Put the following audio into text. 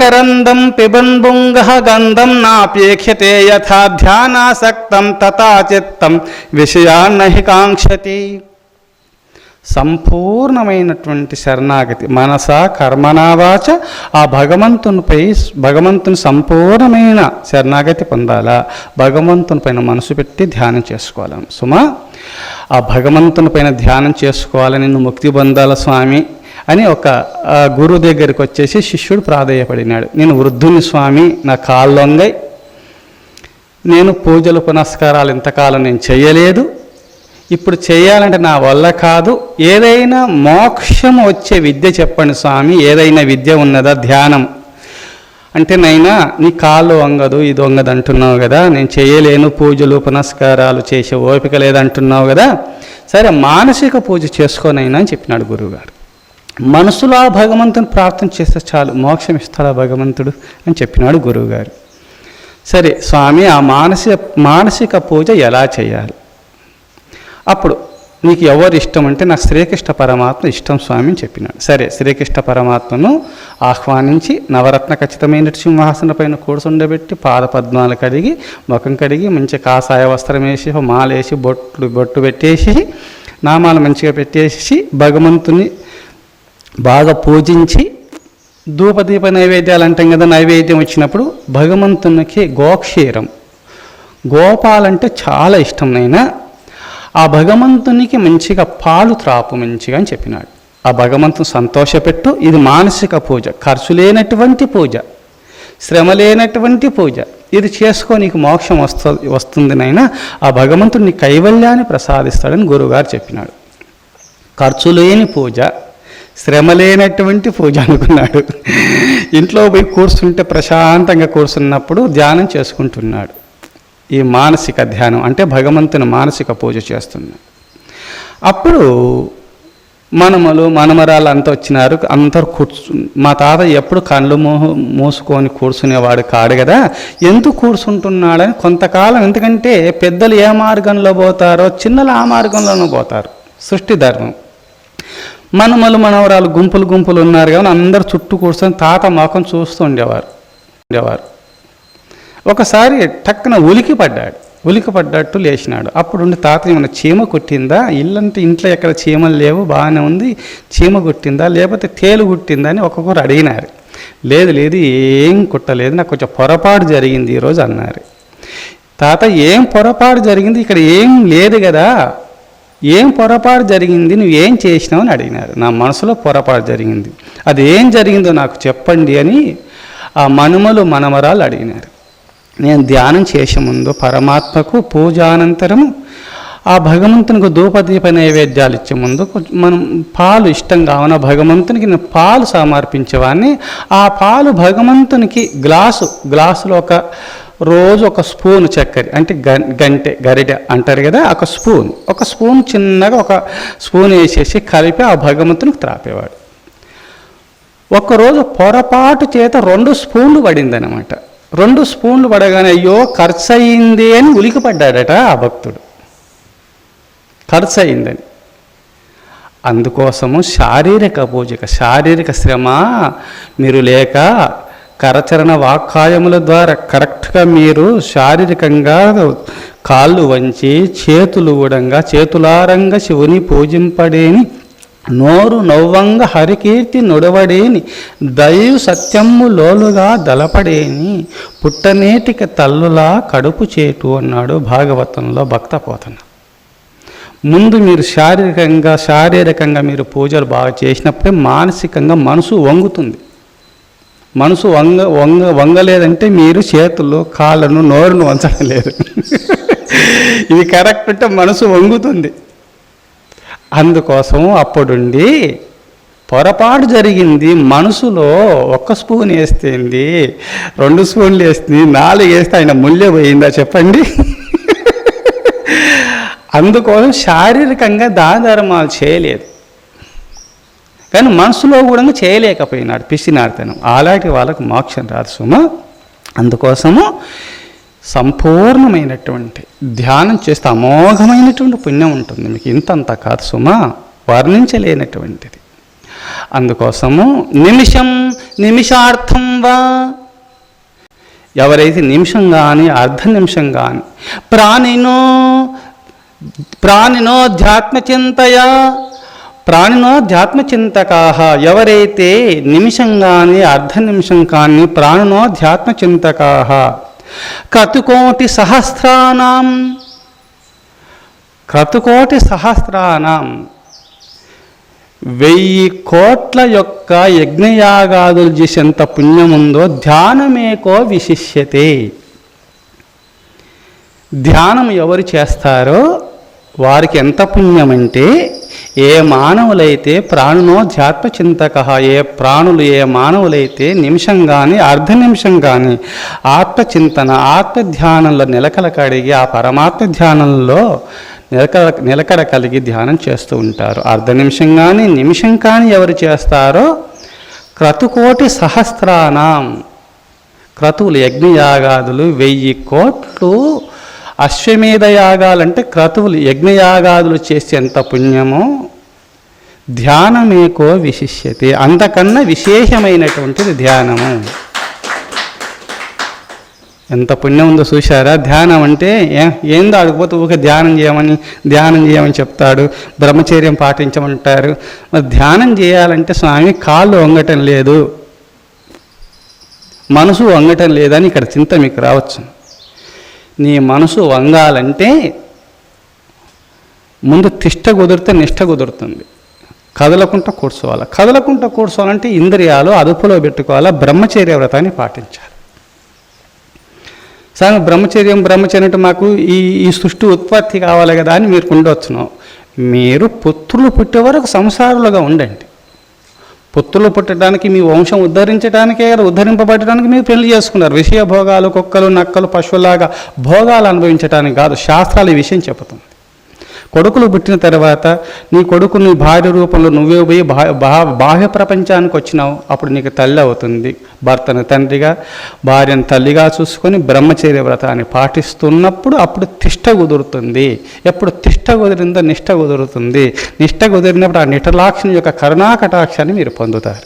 కరందం పిబన్ బుంగః గంధం నాపేక్షతే యథా ధ్యానాసక్తం తథా చిత్తం విషయాన్నహి కాంక్షతి. సంపూర్ణమైనటువంటి శరణాగతి మనస కర్మణావాచ ఆ భగవంతుని సంపూర్ణమైన శరణాగతి పొందాలా, భగవంతుని పైన మనసు పెట్టి ధ్యానం చేసుకోవాలి సుమా. ఆ భగవంతుని పైన ధ్యానం చేసుకోవాలని నువ్వు ముక్తి పొందాల స్వామి అని ఒక గురువు దగ్గరికి వచ్చేసి శిష్యుడు ప్రాధేయపడినాడు. నేను వృద్ధుని స్వామి, నా కాళ్ళొంగై, నేను పూజలు పునస్కారాలు ఇంతకాలం నేను చేయలేదు, ఇప్పుడు చేయాలంటే నా వల్ల కాదు, ఏదైనా మోక్షం వచ్చే విద్య చెప్పండి స్వామి, ఏదైనా విద్య ఉన్నదా? ధ్యానం అంటే నైనా నీ కాళ్ళు వంగదు ఇది వంగదు అంటున్నావు కదా, నేను చేయలేను, పూజలు పునస్కారాలు చేసే ఓపిక లేదంటున్నావు కదా, సరే మానసిక పూజ చేసుకోనైనా అని చెప్పినాడు గురువుగారు. మనసులో ఆ భగవంతుని ప్రార్థన చేస్తే చాలు, మోక్షం ఇస్తాడా భగవంతుడు అని చెప్పినాడు గురువుగారు. సరే స్వామి, ఆ మానసిక పూజ ఎలా చేయాలి? అప్పుడు నీకు ఎవరు ఇష్టం అంటే నాకు శ్రీకృష్ణ పరమాత్మ ఇష్టం స్వామి అని చెప్పినాడు. సరే శ్రీకృష్ణ పరమాత్మను ఆహ్వానించి నవరత్న ఖచ్చితమైన సింహాసన పైన కూర్చుండబెట్టి పాదపద్మాలు కడిగి ముఖం కడిగి మంచి కాషాయ వస్త్రం వేసి మాలేసి బొట్టు పెట్టేసి నామాలు మంచిగా పెట్టేసి భగవంతుని బాగా పూజించి ధూపదీప నైవేద్యాలు అంటాం కదా, నైవేద్యం వచ్చినప్పుడు భగవంతునికి గోక్షీరం గోపాలంటే చాలా ఇష్టం నైనా, ఆ భగవంతునికి మంచిగా పాలు త్రాపు మంచిగా అని చెప్పినాడు. ఆ భగవంతుని సంతోషపెట్టు. ఇది మానసిక పూజ, ఖర్చు లేనటువంటి పూజ, శ్రమ లేనటువంటి పూజ. ఇది చేసుకో, నీకు మోక్షం వస్తుంది నైనా, ఆ భగవంతుని కైవల్యాన్ని ప్రసాదిస్తాడని గురువుగారు చెప్పినాడు. ఖర్చు లేని పూజ, శ్రమ లేనటువంటి పూజ అనుకున్నాడు. ఇంట్లో పోయి కూర్చుంటే ప్రశాంతంగా కూర్చున్నప్పుడు ధ్యానం చేసుకుంటున్నాడు. ఈ మానసిక ధ్యానం అంటే భగవంతుని మానసిక పూజ చేస్తున్నాడు. అప్పుడు మనమరాలు అంతా వచ్చినారు. అందరూ మా తాత ఎప్పుడు కళ్ళు మూసుకొని కూర్చునేవాడు కాడు కదా, ఎందుకు కూర్చుంటున్నాడని కొంతకాలం, ఎందుకంటే పెద్దలు ఏ మార్గంలో పోతారో చిన్నలు ఆ మార్గంలోనూ పోతారు, సృష్టి ధర్మం. మనవరాలు గుంపులు ఉన్నారు కానీ అందరు చుట్టూ కూర్చొని తాత మొఖం చూస్తూ ఉండేవారు. ఒకసారి టక్కున ఉలికి పడ్డట్టు లేచినాడు. అప్పుడుండి తాత ఏమైనా చీమ కుట్టిందా, ఇంట్లో ఎక్కడ చీమలు లేవు బాగానే ఉంది, చీమ కుట్టిందా లేకపోతే తేలు కుట్టిందా అని ఒక్కొక్కరు అడిగినారు. లేదు ఏం కుట్టలేదు, నాకు కొంచెం పొరపాటు జరిగింది ఈరోజు అన్నారు. తాత ఏం పొరపాటు జరిగింది, ఇక్కడ ఏం లేదు కదా, ఏం పొరపాటు జరిగింది, నువ్వేం చేసినావు అని అడిగినారు. నా మనసులో పొరపాటు జరిగింది, అది ఏం జరిగిందో నాకు చెప్పండి అని ఆ మనవరాలు అడిగినారు. నేను ధ్యానం చేసే ముందు పరమాత్మకు పూజానంతరము ఆ భగవంతునికి ధూపదీప నైవేద్యాలు ఇచ్చే ముందు మనం పాలు ఇష్టం కావున భగవంతునికి నేను పాలు సమర్పించేవాడిని. ఆ పాలు భగవంతునికి గ్లాసులో రోజు ఒక స్పూన్ చక్కెర అంటే గరిటె అంటారు కదా, ఒక స్పూన్ చిన్నగా ఒక స్పూన్ వేసేసి కలిపి ఆ భగవంతునికి త్రాపేవాడు. ఒక్కరోజు పొరపాటు చేత 2 స్పూన్లు పడిందనమాట. 2 స్పూన్లు పడగానే అయ్యో ఖర్చు అయింది అని ఉలికిపడ్డాడట ఆ భక్తుడు, ఖర్చు అయిందని. అందుకోసము శారీరక శ్రమ మీరు లేక కరచరణ వాక్కాయముల ద్వారా కరెక్ట్గా మీరు శారీరకంగా కాళ్ళు వంచి చేతులు ఊడంగా చేతులారంగా శివుని పూజింపడేని, నోరు నవ్వంగా హరికీర్తి నుడవడేని, దైవ సత్యము లోలుగా దలపడేని, పుట్టనేటిక తల్లులా కడుపు చేటు అన్నాడు భాగవతంలో భక్త పోతన. ముందు మీరు శారీరకంగా మీరు పూజలు బాగా చేసినప్పుడే మానసికంగా మనసు వంగుతుంది. మనసు వంగలేదంటే మీరు చేతులు కాళ్ళను నోరును వంచడం లేదు. ఇది కరెక్ట్ అంటే మనసు వంగుతుంది. అందుకోసం అప్పుడుండి పొరపాటు జరిగింది, మనసులో 1 స్పూన్ వేస్తేంది, 2 స్పూన్లు వేస్తుంది, 4 వేస్తే ఆయన ముళ్ళే పోయిందా చెప్పండి. అందుకోసం శారీరకంగా దాన ధర్మాలు చేయలేదు, కానీ మనసులో కూడా చేయలేకపోయినాడు, పిసినాడుతనం. అలాంటి వాళ్ళకు మోక్షం రాదు సుమ. అందుకోసము సంపూర్ణమైనటువంటి ధ్యానం చేస్తే అమోఘమైనటువంటి పుణ్యం ఉంటుంది మీకు. ఇంతంత కాదు సుమ, వర్ణించలేనటువంటిది. అందుకోసము నిమిషార్థం వా, ఎవరైతే నిమిషం కానీ అర్ధ నిమిషం కానీ ప్రాణినోధ్యాత్మచింతకా, ఎవరైతే నిమిషం కానీ అర్ధ నిమిషం కానీ ప్రాణినోధ్యాత్మచింతకా క్రతుకోటి సహస్రానాం 1000 కోట్ల యొక్క యజ్ఞయాగాదులు చేసేంత పుణ్యముందో ధ్యానమేకో విశిష్యతే. ధ్యానం ఎవరు చేస్తారో వారికి ఎంత పుణ్యం అంటే, ఏ మానవులైతే ప్రాణినోధ్యాత్మచింతక, ఏ మానవులైతే నిమిషం కానీ అర్ధ నిమిషం కానీ ఆత్మచింతన ఆత్మధ్యానంలో నిలకడ కలిగి ఆ పరమాత్మ ధ్యానంలో నిలకడ కలిగి ధ్యానం చేస్తూ ఉంటారు. అర్ధ నిమిషం కానీ నిమిషం కానీ ఎవరు చేస్తారో క్రతుకోటి సహస్రానాం, క్రతువులు యజ్ఞయాగాదులు 1000 కోట్లు అశ్వమేధ యాగాలంటే క్రతువులు యజ్ఞయాగాదులు చేసేంత పుణ్యమో ధ్యానమేకో విశిష్యతే, అంతకన్నా విశేషమైనటువంటిది ధ్యానము. ఎంత పుణ్యం ఉందో చూశారా? ధ్యానం అంటే ఏందో అడిగిపోతే ఊరికే ధ్యానం చేయమని చెప్తాడు, బ్రహ్మచర్యం పాటించమంటారు. మరి ధ్యానం చేయాలంటే స్వామి కాళ్ళు వంగటం లేదు, మనసు వంగటం లేదని ఇక్కడ చింత మీకు రావచ్చు. నీ మనసు వంగాలంటే ముందు తిష్ట కుదిరితే నిష్ట కుదురుతుంది. కదలకుండా కూర్చోవాలంటే ఇంద్రియాలు అదుపులో పెట్టుకోవాలా, బ్రహ్మచర్య వ్రతాన్ని పాటించాలి. సరే బ్రహ్మచర్యం అంటే మాకు ఈ సృష్టి ఉత్పత్తి కావాలి కదా అని మీరు ఉండవచ్చును. మీరు పుత్రులు పుట్టే వరకు సంసారులుగా ఉండండి. పుత్రులు పుట్టడానికి మీ వంశం ఉద్ధరించడానికే కదా, ఉద్ధరింపబడటానికి మీరు పెళ్లి చేసుకున్నారు. విషయ భోగాలు, కుక్కలు నక్కలు పశువులాగా భోగాలు అనుభవించడానికి కాదు. శాస్త్రాలు ఈ విషయం చెబుతుంది. కొడుకులు పుట్టిన తర్వాత నీ కొడుకు నీ భార్య రూపంలో నువ్వే పోయి బాహ్య ప్రపంచానికి వచ్చినావు. అప్పుడు నీకు తల్లి అవుతుంది. భర్తను తండ్రిగా, భార్యను తల్లిగా చూసుకొని బ్రహ్మచర్య వ్రతాన్ని పాటిస్తున్నప్పుడు అప్పుడు తిష్ట కుదురుతుంది. ఎప్పుడు తిష్ట కుదిరిందో నిష్ట కుదురుతుంది. నిష్ట కుదిరినప్పుడు ఆ నిటలాక్షని యొక్క కరుణాకటాక్షాన్ని మీరు పొందుతారు.